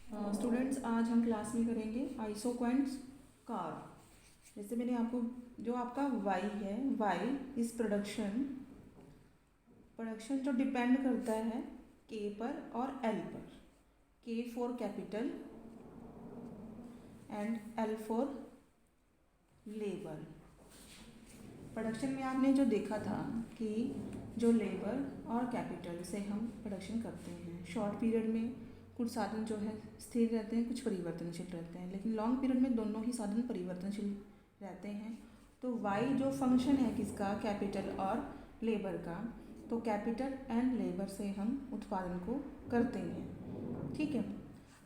Students, आज हम class में करेंगे आइसोक्वेंट्स कार। जैसे मैंने आपको जो आपका वाई है, वाई इस प्रोडक्शन प्रोडक्शन जो डिपेंड करता है के पर और एल पर। के for capital and L for labour. Production में आपने जो देखा था कि जो लेबर और कैपिटल से हम प्रोडक्शन करते हैं, शॉर्ट पीरियड में कुछ साधन जो है स्थिर रहते हैं, कुछ परिवर्तनशील रहते हैं, लेकिन लॉन्ग पीरियड में दोनों ही साधन परिवर्तनशील रहते हैं। तो वाई जो फंक्शन है किसका, कैपिटल और लेबर का, तो कैपिटल एंड लेबर से हम उत्पादन को करते हैं। ठीक है।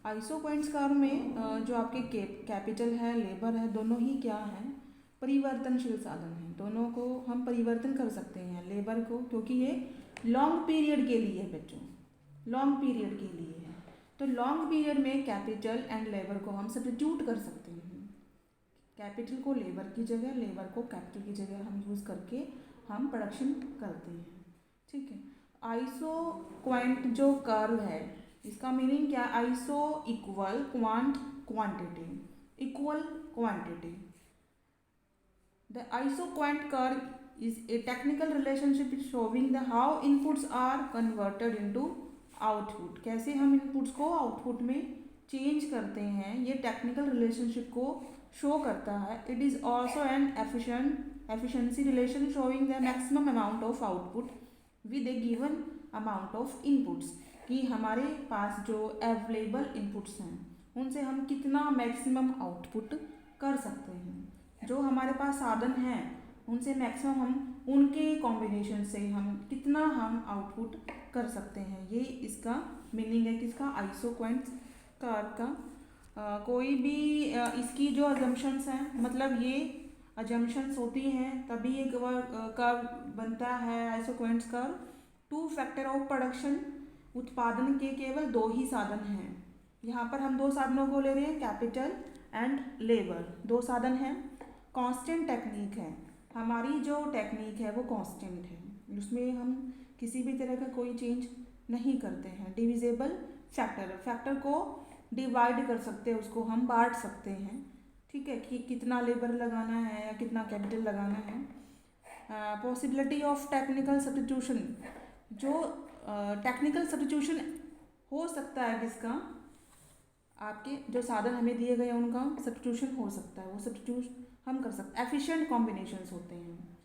आइसोक्वेंट्स कार में जो आपके कैपिटल है, लेबर है, दोनों ही क्या हैं, परिवर्तनशील साधन हैं। दोनों को हम परिवर्तन कर सकते हैं, लेबर को, क्योंकि ये लॉन्ग पीरियड के लिए है बच्चों, लॉन्ग पीरियड के लिए है। तो लॉन्ग पीरियड में कैपिटल एंड लेबर को हम सब्स्टिट्यूट कर सकते हैं। कैपिटल को लेबर की जगह, लेबर को कैपिटल की जगह हम यूज़ करके हम प्रोडक्शन करते हैं। ठीक है। आइसो क्वांट जो कर्व है, इसका मीनिंग क्या, iso equal quant quantity, equal quantity. The isoquant curve is a technical relationship showing the how inputs are converted into output। कैसे हम इनपुट्स को आउटपुट में चेंज करते हैं, ये टेक्निकल रिलेशनशिप को शो करता है। It is also an efficiency relation showing the maximum amount of output with A given amount of inputs, कि हमारे पास जो अवेलेबल इनपुट्स हैं उनसे हम कितना मैक्सिमम आउटपुट कर सकते हैं। जो हमारे पास साधन हैं उनसे मैक्सिमम हम उनके कॉम्बिनेशन से हम कितना हम आउटपुट कर सकते हैं, ये इसका मीनिंग है किसका, आइसोक्वेंट्स कर्व का। कोई भी इसकी जो अजम्पशंस हैं, मतलब ये अजम्पशंस होती हैं तभी एक कर्व बनता है isoquants curve. Two factor of production, उत्पादन के केवल दो ही साधन हैं। यहाँ पर हम दो साधनों को ले रहे हैं, कैपिटल एंड लेबर, दो साधन हैं। कांस्टेंट टेक्निक है, हमारी जो टेक्निक है वो कांस्टेंट है, उसमें हम किसी भी तरह का कोई चेंज नहीं करते हैं। डिविजिबल फैक्टर, फैक्टर को डिवाइड कर सकते हैं, उसको हम बांट सकते हैं। ठीक है, कि कितना लेबर लगाना है या कितना कैपिटल लगाना है। पॉसिबिलिटी ऑफ टेक्निकल सब्स्टिट्यूशन, जो टेक्निकल सब्स्टिट्यूशन हो सकता है किसका, आपके जो साधन हमें दिए गए उनका सब्स्टिट्यूशन हो सकता है, वो सब्स्टिट्यूशन हम कर सकते हैं। एफिशिएंट कॉम्बिनेशंस होते हैं,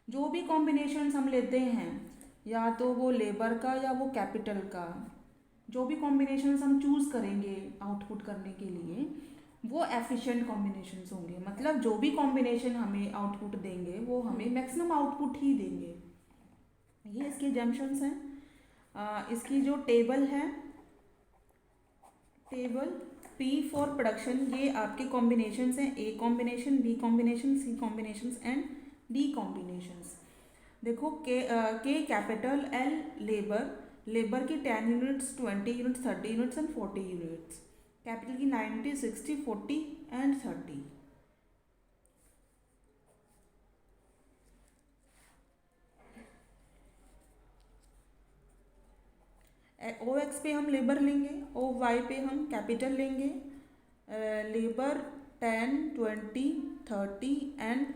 जो भी कॉम्बिनेशंस हम लेते हैं, या तो वो लेबर का या वो कैपिटल का, जो भी कॉम्बिनेशंस हम चूज़ करेंगे आउटपुट करने के लिए, वो एफिशिएंट कॉम्बिनेशंस होंगे। मतलब जो भी कॉम्बिनेशन हमें आउटपुट देंगे वो हमें मैक्सिमम आउटपुट ही देंगे। ये इसके जंक्शंस हैं। इसकी जो टेबल है, टेबल P फॉर प्रोडक्शन, ये आपके कॉम्बिनेशंस हैं, A combination, B combination, C combinations and D combinations. देखो के कैपिटल, एल लेबर, लेबर की 10 units, 20 units, 30 units and 40 units. Capital की 90, 60, 40 एंड 30। ओ एक्स पे हम लेबर लेंगे, ओ वाई पे हम कैपिटल लेंगे। Labour 10, 20, 30 and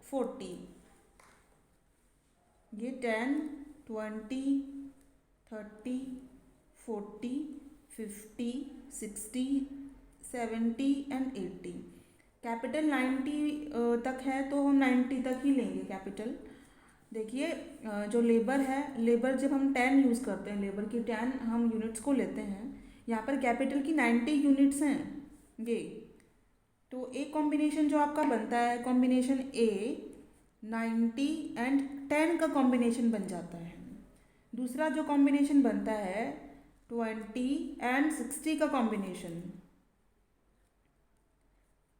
40। ये 10, 20, 30, 40, 50, 60, 70 एंड 80। कैपिटल 90 तक है तो हम 90 तक ही लेंगे कैपिटल। देखिए जो लेबर है, लेबर जब हम 10 यूज़ करते हैं, लेबर की 10 हम यूनिट्स को लेते हैं, यहाँ पर कैपिटल की 90 यूनिट्स हैं ये। तो एक कॉम्बिनेशन जो आपका बनता है, कॉम्बिनेशन ए 90 एंड 10 का कॉम्बिनेशन बन जाता है। दूसरा जो कॉम्बिनेशन बनता है 20 एंड 60 का combination.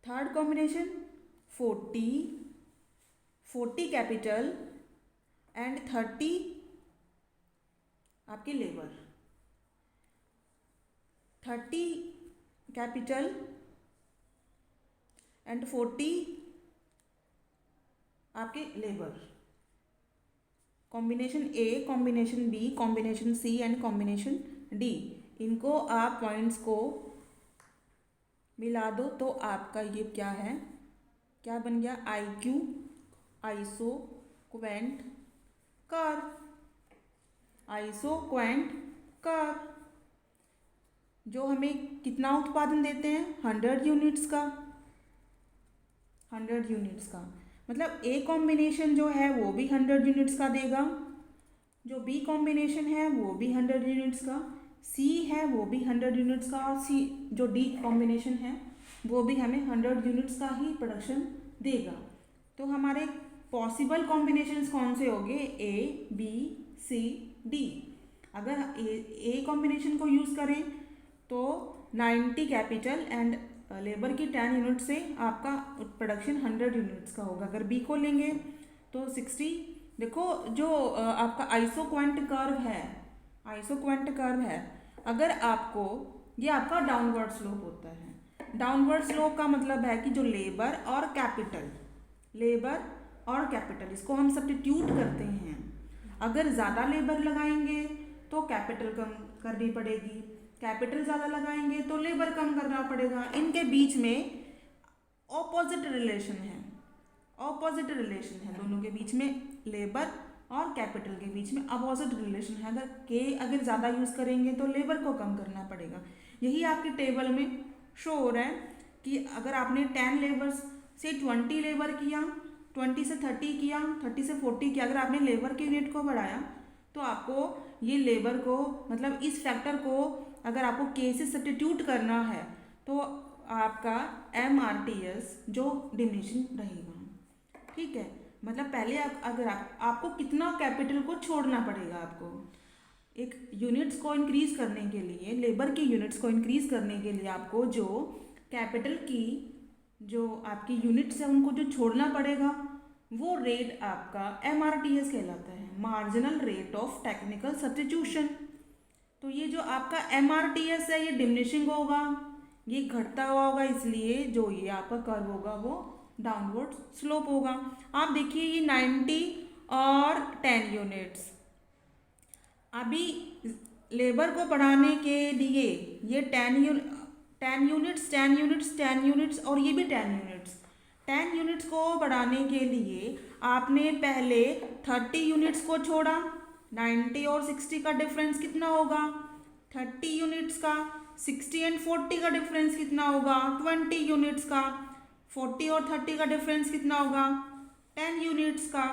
Third combination 40 capital and 30 आपकी लेबर। 30 कैपिटल एंड 40 आपके labour. Combination A, combination B, combination C and combination D, इनको आप पॉइंट्स को मिला दो तो आपका ये क्या है, क्या बन गया, IQ isoquant curve, isoquant curve जो हमें कितना उत्पादन देते हैं, 100 यूनिट्स का, 100 यूनिट्स का। मतलब ए कॉम्बिनेशन जो है वो भी 100 यूनिट्स का देगा, जो बी कॉम्बिनेशन है वो भी 100 यूनिट्स का, सी है वो भी 100 यूनिट्स का, और सी जो डी कॉम्बिनेशन है वो भी हमें 100 यूनिट्स का ही प्रोडक्शन देगा। तो हमारे पॉसिबल कॉम्बिनेशंस कौन से होंगे, ए बी सी डी। अगर ए कॉम्बिनेशन को यूज़ करें तो 90 कैपिटल एंड लेबर की 10 यूनिट से आपका प्रोडक्शन 100 यूनिट्स का होगा। अगर बी को लेंगे तो 60। देखो जो आपका आइसोक्वेंट कर्व है, आइसोक्वेंट कर्व है, अगर आपको ये आपका डाउनवर्ड स्लोप होता है। डाउनवर्ड स्लोप का मतलब है कि जो लेबर और कैपिटल, लेबर और कैपिटल इसको हम सब्स्टिट्यूट करते हैं। अगर ज़्यादा लेबर लगाएंगे तो कैपिटल कम करनी पड़ेगी, कैपिटल ज़्यादा लगाएंगे तो लेबर कम करना पड़ेगा। इनके बीच में ऑपोजिट रिलेशन है, ऑपोजिट रिलेशन है दोनों के बीच में, लेबर और कैपिटल के बीच में अपोजिट रिलेशन है। अगर ज़्यादा यूज़ करेंगे तो लेबर को कम करना पड़ेगा। यही आपके टेबल में शो हो रहा है कि अगर आपने 10 लेबर्स से 20 लेबर किया, 20 से 30 किया, 30 से 40 किया, अगर आपने लेबर की यूनिट को बढ़ाया तो आपको ये लेबर को, मतलब इस फैक्टर को अगर आपको के से सब्स्टिट्यूट करना है तो आपका MRTS जो डिमिनिशिंग रहेगा। ठीक है, मतलब पहले अगर आपको कितना कैपिटल को छोड़ना पड़ेगा, आपको एक यूनिट्स को इंक्रीज करने के लिए, लेबर की यूनिट्स को इंक्रीज करने के लिए आपको जो कैपिटल की जो आपकी यूनिट्स है उनको जो छोड़ना पड़ेगा वो रेट आपका MRTS कहलाता है, marginal rate of technical substitution. तो ये जो आपका MRTS है ये डिमिनिशिंग होगा, ये घटता हुआ होगा, इसलिए जो ये आपका कर्व होगा वो डाउनवर्ड स्लोप होगा। आप देखिए ये 90 और 10 यूनिट्स, अभी लेबर को बढ़ाने के लिए ये 10 यूनिट्स 10 यूनिट्स 10 यूनिट्स और ये भी 10 यूनिट्स, 10 यूनिट्स को बढ़ाने के लिए आपने पहले 30 यूनिट्स को छोड़ा। 90 और 60 का डिफरेंस कितना होगा, 30 यूनिट्स का। 60 एंड 40 का डिफरेंस कितना होगा, 20 यूनिट्स का। 40 और 30 का डिफरेंस कितना होगा, 10 यूनिट्स का।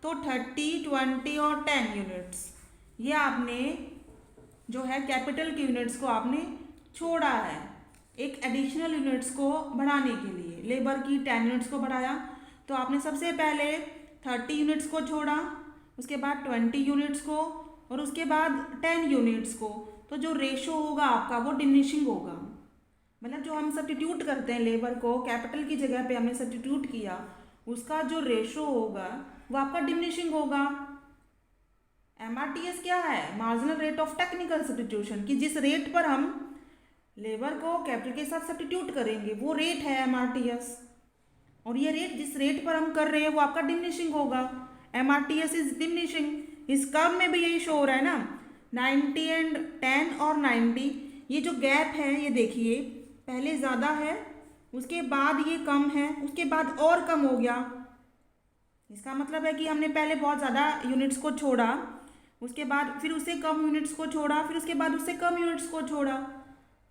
तो 30, 20 और 10 यूनिट्स, ये आपने जो है कैपिटल की यूनिट्स को आपने छोड़ा है एक एडिशनल यूनिट्स को बढ़ाने के लिए। लेबर की 10 यूनिट्स को बढ़ाया तो आपने सबसे पहले 30 यूनिट्स को छोड़ा, उसके बाद 20 यूनिट्स को और उसके बाद 10 यूनिट्स को। तो जो रेशो होगा आपका वो डिमिनिशिंग होगा। मतलब जो हम सब्स्टिट्यूट करते हैं लेबर को, कैपिटल की जगह पे हमने सब्स्टिट्यूट किया, उसका जो रेशो होगा वो आपका डिमिनिशिंग होगा। MRTS क्या है, marginal rate of technical substitution, कि जिस रेट पर हम लेबर को कैपिटल के साथ सब्स्टिट्यूट करेंगे वो रेट है MRTS, और ये रेट जिस रेट पर हम कर रहे हैं वो आपका डिमिनिशिंग होगा। MRTS is diminishing. इस कर्व में भी यही शो हो रहा है ना, 90 एंड 10 और 90, ये जो गैप है ये देखिए, पहले ज़्यादा है, उसके बाद ये कम है, उसके बाद और कम हो गया। इसका मतलब है कि हमने पहले बहुत ज़्यादा यूनिट्स को छोड़ा, उसके बाद फिर उससे कम यूनिट्स को छोड़ा, फिर उसके बाद उससे कम यूनिट्स को छोड़ा।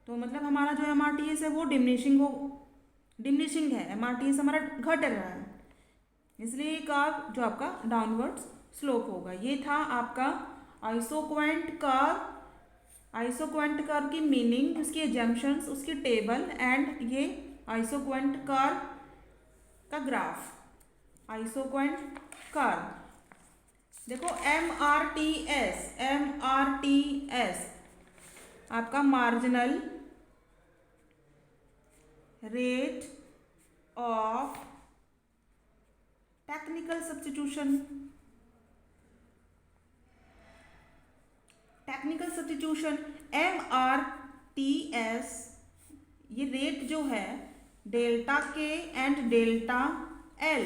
तो मतलब हमारा जो MRTS है वो डिमिनिशिंग है, MRTS हमारा घट रहा है, इसलिए कर्व जो आपका डाउनवर्ड स्लोप होगा। ये था आपका आइसोक्वेंट कर्व, आइसोक्वेंट कर्व की मीनिंग, उसकी एजम्पशंस, उसकी टेबल एंड ये आइसोक्वेंट कर्व का ग्राफ, आइसोक्वेंट कर्व। देखो MRTS आपका marginal rate of technical substitution, technical substitution MRTS, ये रेट जो है delta K and delta L,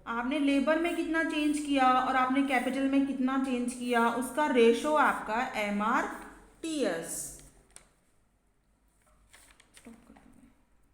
आपने लेबर में कितना चेंज किया और आपने कैपिटल में कितना चेंज किया, उसका रेशो आपका MRTS।